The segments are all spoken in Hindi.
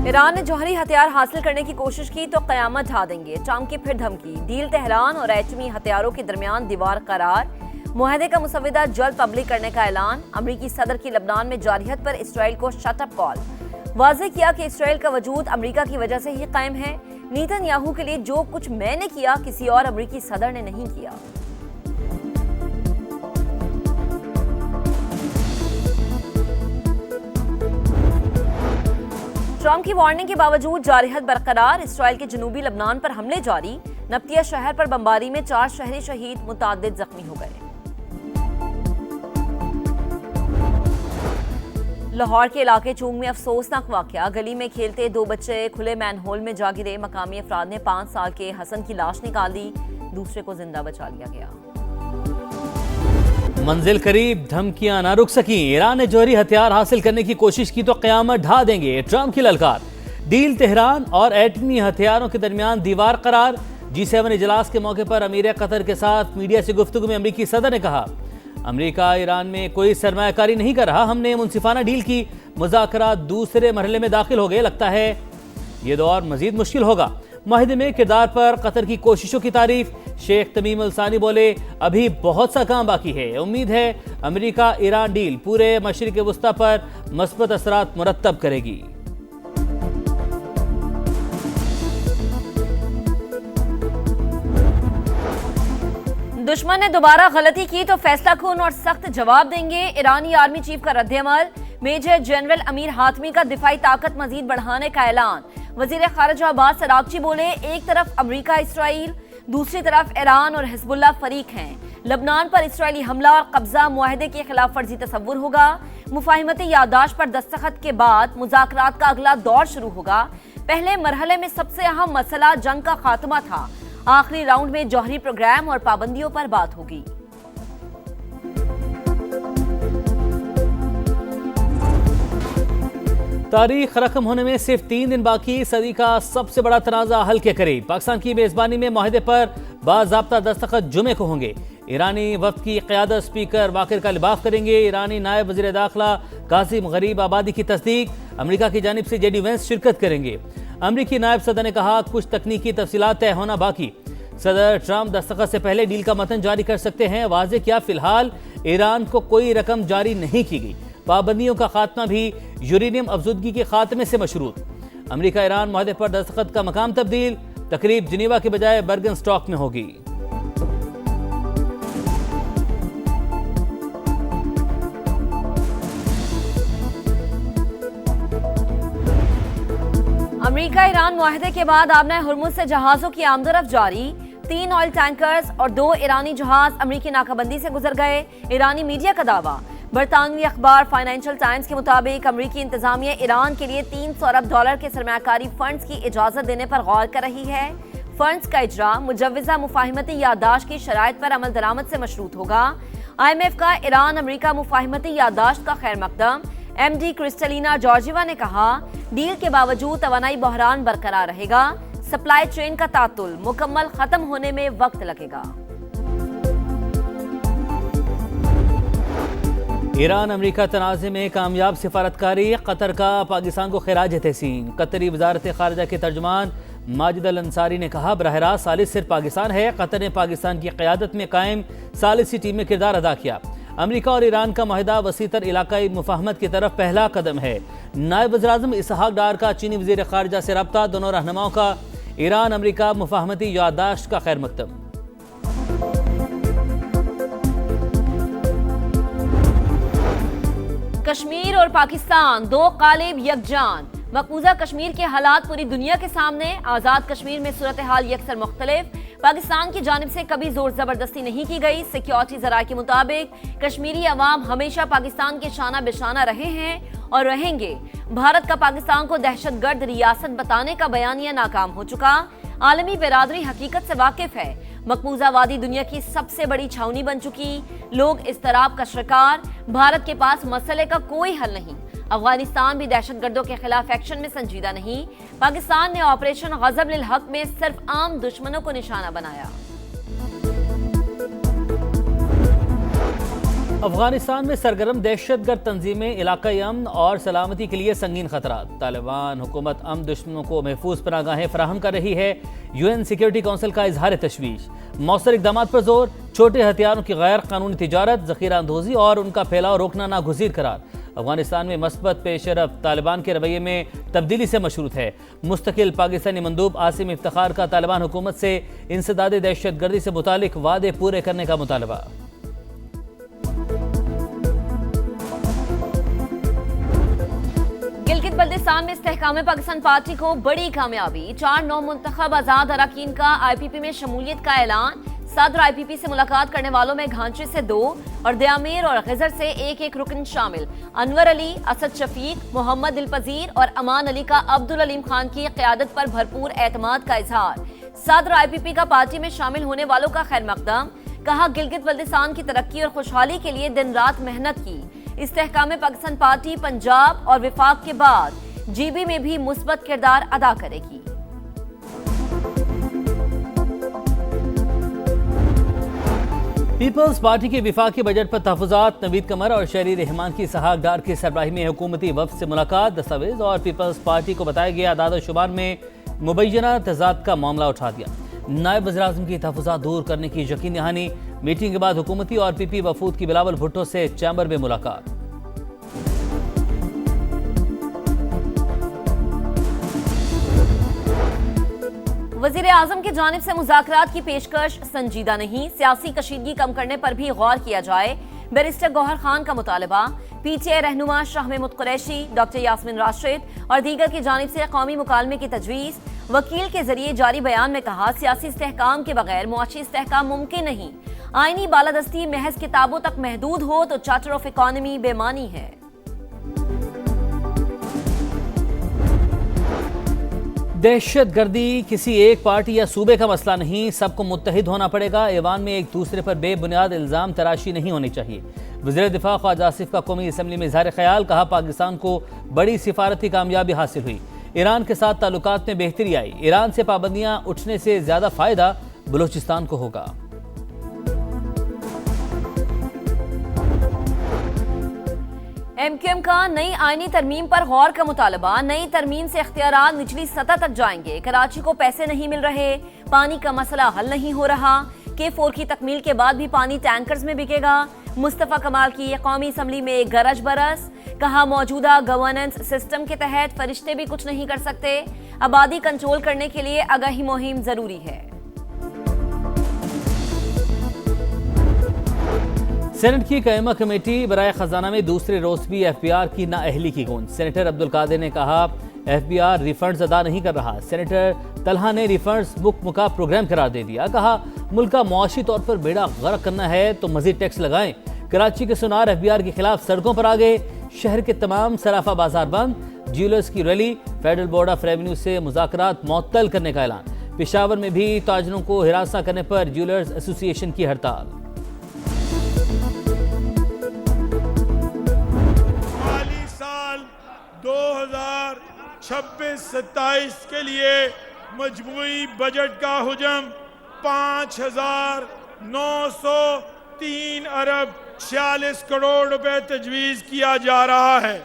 ईरान ने जौहरी हथियार हासिल करने की कोशिश की तो कयामत ढा देंगे, ट्रंप की फिर धमकी। डील तेहरान और एटमी हथियारों के दरमियान दीवार करार। मुआहदे का मुसविदा जल्द पब्लिक करने का ऐलान। अमरीकी सदर की लबनान में जारहियत पर इसराइल को शटअप कॉल। वाज़ेह किया कि इसराइल का वजूद अमरीका की वजह से ही कायम है। नेतन्याहू के लिए जो कुछ मैंने किया किसी और अमरीकी सदर ने नहीं किया। ट्रंप की वार्निंग के बावजूद जारहियत बरकरार। इसराइल के जनूबी लबनान पर हमले जारी। नब्तिया शहर पर बमबारी में 4 शहरी शहीद, मुताद्दिद जख्मी हो गए। लाहौर के इलाके चूंग में अफसोसनाक वाकया। गली में खेलते 2 बच्चे खुले मैनहोल में जा गिरे। मकामी अफराद ने 5 साल के हसन की लाश निकाली, दूसरे को जिंदा बचा लिया गया। मंजिल करीब, धमकियां ना रुक सकी। ईरान ने जौहरी हथियार हासिल करने की कोशिश की तो कयामत ढा देंगे, ट्रंप की ललकार। डील तेहरान और एटमी हथियारों के दरमियान दीवार करार। G7 इजलास के मौके पर अमीर कतर के साथ मीडिया से गुफ्तगू में अमरीकी सदर ने कहा, अमरीका ईरान में कोई सरमायाकारी नहीं कर रहा, हमने मुनसिफाना डील की। मुज़ाकरात दूसरे मरहले में दाखिल हो गए, लगता है ये दौर मजीद मुश्किल होगा। मुआहदे में किरदार पर कतर की कोशिशों की तारीफ। शेख तमीम अल सानी बोले, अभी बहुत सा काम बाकी है। उम्मीद है अमेरिका ईरान डील पूरे मशरिक वस्ता पर मस्बत असरात मुरत्तब करेगी। दुश्मन ने दोबारा गलती की तो फैसला खून और सख्त जवाब देंगे। ईरानी आर्मी चीफ का रद्द-ए-अमल। मेजर जनरल अमीर हातमी का दिफाई ताकत मजीद बढ़ाने का ऐलान। वजीर खारिजा अब्बास अरागची बोले, एक तरफ अमरीका इसराइल, दूसरी तरफ ईरान और हिजबुल्लाह फरीक हैं। लबनान पर इसराइली हमला और कब्जा मुआहदे की खिलाफ वर्जी तस्वुर होगा। मुफाहिमती यादाश्त पर दस्तखत के बाद मुज़ाकरात का अगला दौर शुरू होगा। पहले मरहले में सबसे अहम मसला जंग का खात्मा था। आखिरी राउंड में जौहरी प्रोग्राम और पाबंदियों पर बात होगी। तारीख रकम होने में सिर्फ 3 दिन बाकी। सदी का सबसे बड़ा तनाज़ा हल के करीब। पाकिस्तान की मेजबानी में मुआहदे पर बाज़ाब्ता दस्तखत जुमे को होंगे। ईरानी वफ्द की क़यादत स्पीकर बाकिर का लिबाफ करेंगे। ईरानी नायब वज़ीर दाखिला कासिम गरीब आबादी की तस्दीक। अमरीका की जानिब से जेडी वेंस शिरकत करेंगे। अमरीकी नायब सदर ने कहा, कुछ तकनीकी तफसीलात तय होना बाकी। सदर ट्रंप दस्तखत से पहले डील का मतन जारी कर सकते हैं। वाज़ेह किया, फिलहाल ईरान को कोई रकम जारी नहीं की गई। पाबंदियों का खात्मा भी यूरेनियम अफजुदगी के खात्मे से मशरूत। अमरीका ईरान मुआहदे पर दस्तखत का मकाम तब्दील। तकरीब जिनेवा के बजाय बर्गन स्टॉक में होगी। अमरीका ईरान मुआहदे के बाद आबना हुर्मुज़ से जहाजों की आमदरफ जारी। 3 ऑयल टैंकर्स और 2 ईरानी जहाज अमरीकी नाकाबंदी से गुजर गए। ईरानी मीडिया का दावा। बरतानवी अखबार फाइनेंशियल टाइम्स के मुताबिक अमरीकी इंतजामिया ईरान के लिए $300 अरब के सरमायाकारी फंड्स की इजाजत देने पर गौर कर रही है। फंड्स का इजरा मुजव्वज़ा मुफाहिमती यादाश्त की शराइत पर अमल दरामद से मशरूत होगा। IMF का ईरान अमरीका मुफाहिमती यादाश्त का खैर मकदम MD क्रिस्टलिना जॉर्जिवा ने कहा, डील के बावजूद तवानाई बहरान बरकरार रहेगा। सप्लाई चेन का तातुल मुकम्मल खत्म होने में वक्त लगेगा। ईरान अमरीका तनाज़े में कामयाब सिफारतकारी। कतर का पाकिस्तान को खिराज तहसीन। कतरी वजारत खारजा के तर्जुमान माजिद अल अंसारी ने कहा, बरह रास्त सालिस सिर्फ पाकिस्तान है। कतर ने पाकिस्तान की क़यादत में कायम सालिसी टीम में किरदार अदा किया। अमरीका और ईरान का माहिदा वसीतर इलाकाई मुफाहमत की तरफ पहला कदम है। नायब वज़ीर-ए-आज़म इसहाक डार का चीनी वज़ीर खारजा से रब्ता। दोनों रहनुमाओं का ईरान अमरीका मुफाहमती यादाश्त का खैर मकदम। कश्मीर और पाकिस्तान 2 कालिब यकजान। मकबूजा कश्मीर के हालात पूरी दुनिया के सामने। आज़ाद कश्मीर में सूरत हाल यकसर मुख्तलिफ। पाकिस्तान की जानिब से कभी जोर जबरदस्ती नहीं की गई। सिक्योरिटी ज़राए के मुताबिक कश्मीरी अवाम हमेशा पाकिस्तान के शाना बेशाना रहे हैं और रहेंगे। भारत का पाकिस्तान को दहशतगर्द रियासत बताने का बयानिया नाकाम हो चुका। आलमी बिरादरी हकीकत से वाकिफ है। मकबूजा वादी दुनिया की सबसे बड़ी छावनी बन चुकी। लोग इस्तराब का शिकार। भारत के पास मसले का कोई हल नहीं। अफगानिस्तान भी दहशतगर्दों के खिलाफ एक्शन में संजीदा नहीं। पाकिस्तान ने ऑपरेशन गज़ब लिल हक में सिर्फ आम दुश्मनों को निशाना बनाया। अफगानिस्तान में सरगर्म दहशतगर्द तंजीमें इलाकाई अमन और सलामती के लिए संगीन खतरा। तालिबान हुकूमत अमन दुश्मनों को महफूज पनागाहें फराहम कर रही है। यूएन सिक्योरिटी काउंसिल का इजहार तशवीश। मौसर इकदाम पर जोर। छोटे हथियारों की गैर कानूनी तिजारत, जखीरा अंदोजी और उनका फैलाव रोकना नागुज़ीर करार। अफगानिस्तान में मस्बत पेशरफ तालिबान के रवैये में तब्दीली से मशरूत है। मुस्तकिल पाकिस्तानी मंदूब आसिम इफ्तिखार का तालिबान हुकूमत से इंसदाद दहशतगर्दी से मुतालिक वादे पूरे करने का मुतालबा। गिलगित बल्तिस्तान में इस्तेहकाम पाकिस्तान पार्टी को बड़ी कामयाबी। 4 नौ मुंतखब आजाद अरकान का IPP में शमूलियत का ऐलान। सदर IPP से मुलाकात करने वालों में घांचे से 2 और दयामीर और गजर से एक रुकन शामिल। अनवर अली, असद शफीक, मोहम्मद दिलपजीर और अमान अली का अब्दुल अलीम खान की क़यादत पर भरपूर एतमाद का इजहार। सदर IPP का पार्टी में शामिल होने वालों का खैर मकदम। कहा गिलगित बल्तिस्तान की तरक्की और खुशहाली के लिए दिन रात मेहनत की। इस्तेहकाम पाकिस्तान पार्टी पंजाब और विफाक के बाद GB में भी मुस्बत किरदार अदा करेगी। पीपल्स पार्टी के विफाकी बजट पर तहफ़्फ़ुज़ात। नवीद कमर और शहरी रहमान की इसहाक डार की सरबराही में हुकूमती वफ़द से मुलाकात। दस्तावेज और पीपल्स पार्टी को बताया गया आदाद शुमार में मुबैना तज़ाद का मामला उठा दिया। नायब वज़ीर-ए-आज़म की तहफ़्फ़ुज़ात दूर करने की यकीन दहानी। मीटिंग के बाद हुकूमती और PP वफूद की बिलावल भुट्टो से चैम्बर में मुलाकात। वज़ीर-ए-आज़म की जानिब से मुज़ाकरात की पेशकश संजीदा नहीं। सियासी कशीदगी कम करने पर भी गौर किया जाए। बैरिस्टर गौहर खान का मुतालबा। PTI रहनुमा शाह महमूद कुरैशी, डॉक्टर यास्मीन राशिद और दीगर की जानिब से कौमी मुकालमे की तजवीज़। वकील के जरिए जारी बयान में कहा, सियासी इस्तेहकाम के बगैर मुआशी इस्तेहकाम मुमकिन नहीं। आईनी बालादस्ती महज किताबों तक महदूद हो तो चार्टर ऑफ इकॉनमी बेमानी है। दहशत गर्दी किसी एक पार्टी या सूबे का मसला नहीं, सबको मुत्तहिद होना पड़ेगा। ऐवान में एक दूसरे पर बेबुनियाद इल्ज़ाम तराशी नहीं होनी चाहिए। वज़ीर दिफा ख्वाजा आसिफ का कौमी असम्बली में इज़हार ख्याल। कहा, पाकिस्तान को बड़ी सिफारती कामयाबी हासिल हुई। ईरान के साथ ताल्लुकात में बेहतरी आई। ईरान से पाबंदियां उठने से ज़्यादा फ़ायदा बलूचिस्तान को होगा। MQM का नई आईनी तरमीम पर गौर का मुतालबा। नई तरमीम से इख्तियारात निचली सतह तक जाएंगे। कराची को पैसे नहीं मिल रहे, पानी का मसला हल नहीं हो रहा। K4 की तकमील के बाद भी पानी टैंकर्स में बिकेगा। मुस्तफ़ा कमाल की कौमी असम्बली में एक गरज बरस। कहा, मौजूदा गवर्नेंस सिस्टम के तहत फरिश्ते भी कुछ नहीं कर सकते। आबादी कंट्रोल करने के लिए आगाही मुहिम जरूरी है। सेनेट की कायमा कमेटी बराए खजाना में दूसरे रोज भी FBR की नाअहली की गूंज। सेनेटर अब्दुल कादिर ने कहा, FBR रिफंड्स अदा नहीं कर रहा। सेनेटर तलहा ने रिफंड्स मुका प्रोग्राम करार दे दिया। कहा, मुल्क का मुआशी तौर पर बेड़ा गर्क करना है तो मजीद टैक्स लगाएं। कराची के सुनार FBR के खिलाफ सड़कों पर आ गए। शहर के तमाम सराफा बाजार बंद। ज्वेलर्स की rally. Federal board of revenue से मुज़ाकरात मुअत्तल करने का ऐलान। पेशावर में भी ताजरों को हिरासत करने पर ज्वेलर्स एसोसिएशन की हड़ताल। माली साल 2026-27 के लिए मजमूई बजट का हुजम 5,903 अरब 46 करोड़ रुपए तजवीज़ किया जा रहा है।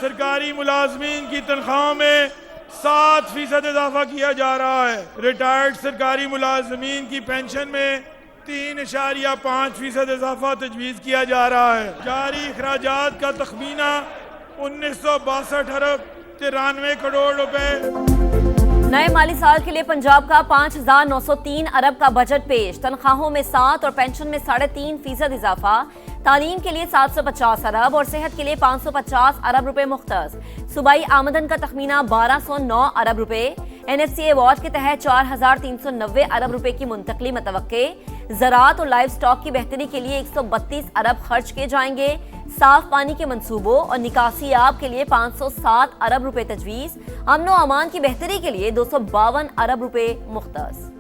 सरकारी मुलाजमीन की तनख्वाहों में 7% इजाफा किया जा रहा है। रिटायर्ड सरकारी मुलाजमीन की पेंशन में 3.5% इजाफा तजवीज़ किया जा रहा है। जारी अखराजात का तखमीना 1962 अरब 93 करोड़ रुपए। नए माली साल के लिए पंजाब का 5,903 अरब का बजट पेश। तनख्वाहों में 7 और पेंशन में 3.5% इजाफा। तालीम के लिए 750 अरब और सेहत के लिए 550 अरब रुपए मुख्तस। सूबाई आमदन का तखमीना 1209 अरब रुपए। NFC अवार्ड के तहत 4,390 अरब रुपए की मुंतकली मतवक्के। ज़राअत और लाइव स्टॉक की बेहतरी के लिए 132 अरब खर्च किए जाएंगे। साफ पानी के मंसूबों और निकासी आब के लिए 507 अरब रुपए तजवीज़। अमन व अमान की बेहतरी के लिए 252 अरब रुपए मुख्तस।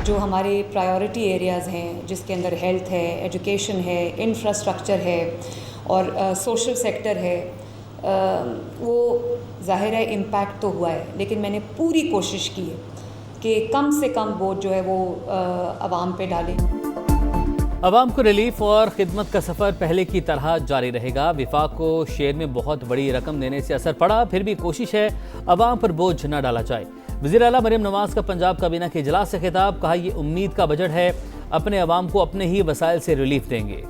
जो हमारे प्रायोरिटी एरियाज़ हैं, जिसके अंदर हेल्थ है, एजुकेशन है, इंफ्रास्ट्रक्चर है और सोशल सेक्टर है, वो ज़ाहिर है इम्पैक्ट तो हुआ है, लेकिन मैंने पूरी कोशिश की है कि कम से कम बोझ जो है वो आवाम पे डालें। अवाम को रिलीफ और खिदमत का सफ़र पहले की तरह जारी रहेगा। विफाक को शेयर में बहुत बड़ी रकम देने से असर पड़ा, फिर भी कोशिश है अवाम पर बोझ न डाला जाए। वज़ीर आला मरियम नवाज का पंजाब काबीना के इजलास से खिताब, कहा ये उम्मीद का बजट है, अपने अवाम को अपने ही वसाइल से रिलीफ देंगे।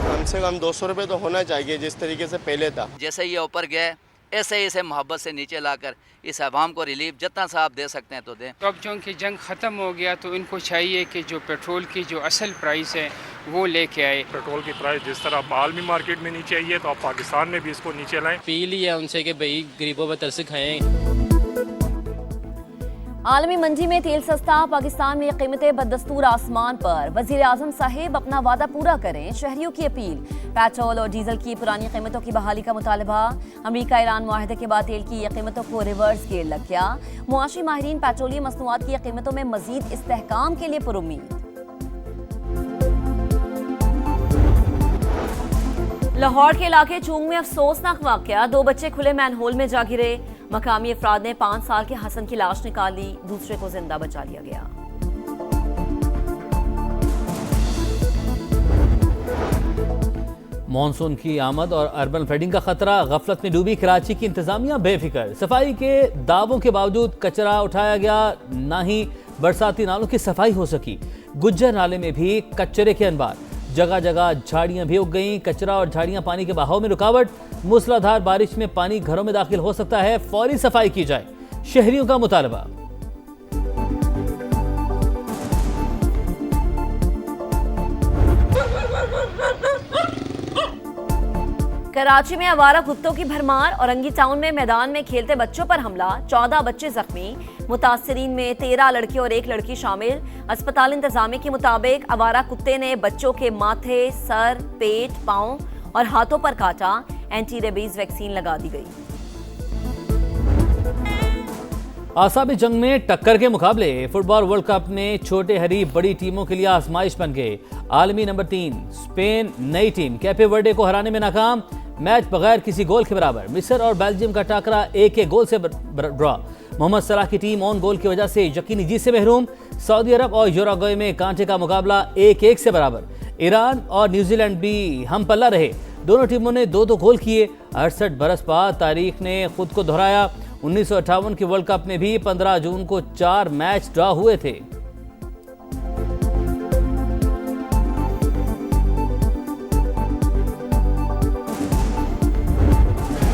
कम से कम 200 रुपये तो होना चाहिए जिस तरीके से पहले था। जैसे ये ऊपर गए ऐसे ही इसे मोहब्बत से नीचे लाकर इस आवाम को रिलीफ जितना सा आप दे सकते हैं तो दें। तो अब चूँकि जंग ख़त्म हो गया तो इनको चाहिए कि जो पेट्रोल की जो असल प्राइस है वो लेके आए। पेट्रोल की प्राइस जिस तरह आलमी मार्केट में नीचे आई है तो आप पाकिस्तान में भी इसको नीचे लाएं। अपील ही है उनसे कि भाई गरीबों पर तरस खाएं। आलमी मंडी में तेल सस्ता, पाकिस्तान में कीमतें बदस्तूर आसमान पर। वजीर आजम साहिब अपना वादा पूरा करें, शहरियों की अपील। पेट्रोल और डीजल की पुरानी कीमतों की बहाली का मुतालबा। अमेरिका ईरान मुआहदे के बाद तेल की कीमतों को रिवर्स गियर लग गया। मुआशी माहिरीन पेट्रोलियम मसनूआत की कीमतों में मजीद इस्तेहकाम के लिए पुरुम्मीद। लाहौर के इलाके चूंग में अफसोसनाक वाकया, 2 बच्चे खुले मैनहोल में जा गिरे। मकामी अफराद ने 5 साल के हसन की लाश निकाली, दूसरे को जिंदा बचा लिया गया। मॉनसून की आमद और अर्बन फ्लडिंग का खतरा, गफलत में डूबी कराची की इंतजामिया बेफिक्र। सफाई के दावों के बावजूद कचरा उठाया गया, ना ही बरसाती नालों की सफाई हो सकी। गुज्जर नाले में भी कचरे के अनबार, जगह जगह झाड़ियां भी उग गईं। कचरा और झाड़ियां पानी के बहाव में रुकावट। मूसलाधार बारिश में पानी घरों में दाखिल हो सकता है, फौरी सफाई की जाए, शहरियों का मुतालबा। कराची में आवारा कुत्तों की भरमार। औरंगी टाउन में मैदान में खेलते बच्चों पर हमला, 14 बच्चे जख्मी। मुतासरीन में 13 लड़के और 1 लड़की शामिल। अस्पताल इंतजामिया के मुताबिक आवारा कुत्ते ने बच्चों के माथे, सर, पेट, पाँव और हाथों पर काटा। एंटी रेबीज वैक्सीन लगा दी गई। आसामी जंग में टक्कर के मुकाबले। फुटबॉल वर्ल्ड कप में छोटे हरीफ बड़ी टीमों के लिए आजमाइश बन गए। आलमी नंबर 3 स्पेन नई टीम कैपे वर्डे को हराने में नाकाम। मैच बगैर किसी गोल के बराबर। मिस्र और बेल्जियम का टाकरा 1-1 गोल से ड्रॉ। मोहम्मद सलाह की टीम ऑन गोल की वजह से यकीनी जीत से महरूम। सऊदी अरब और यूरुग्वे में कांटे का मुकाबला 1-1 से बराबर। ईरान और न्यूजीलैंड भी हम पल्ला रहे, दोनों टीमों ने 2-2 गोल किए। 68 बरस बाद तारीख ने खुद को दोहराया। 1958 के वर्ल्ड कप में भी 15 जून को 4 मैच ड्रॉ हुए थे।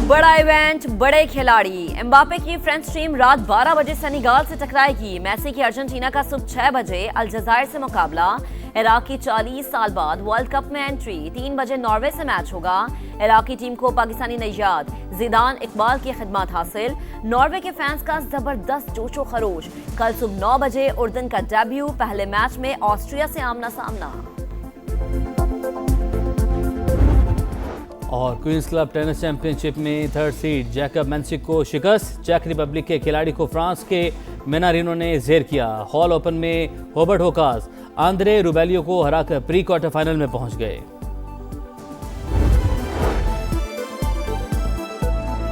बड़ा इवेंट, बड़े खिलाड़ी। एम्बापे की फ्रेंच टीम रात 12 बजे सेनेगाल से टकराएगी। मेसी की अर्जेंटीना का सुबह 6 बजे अलजायर से मुकाबला। इराक की 40 साल बाद वर्ल्ड कप में एंट्री। 3 बजे नॉर्वे से मैच होगा। इराकी टीम को पाकिस्तानी नैयाद जिदान इकबाल की खिदमत हासिल। नॉर्वे के फैंस का जबरदस्त जोशो खरोश। कल सुबह 9 बजे उर्दन का डेब्यू। पहले मैच में ऑस्ट्रिया से आमना सामना। और क्वींस क्लब टेनिस चैंपियनशिप में 3rd सीड जैकब मैंसिक को शिकस्त। चेक रिपब्लिक के खिलाड़ी को फ्रांस के मेनारिनो ने जेर किया। हॉल ओपन में हॉबर्ट होकास आंद्रे रुबेलियो को हराकर प्री क्वार्टर फाइनल में पहुंच गए।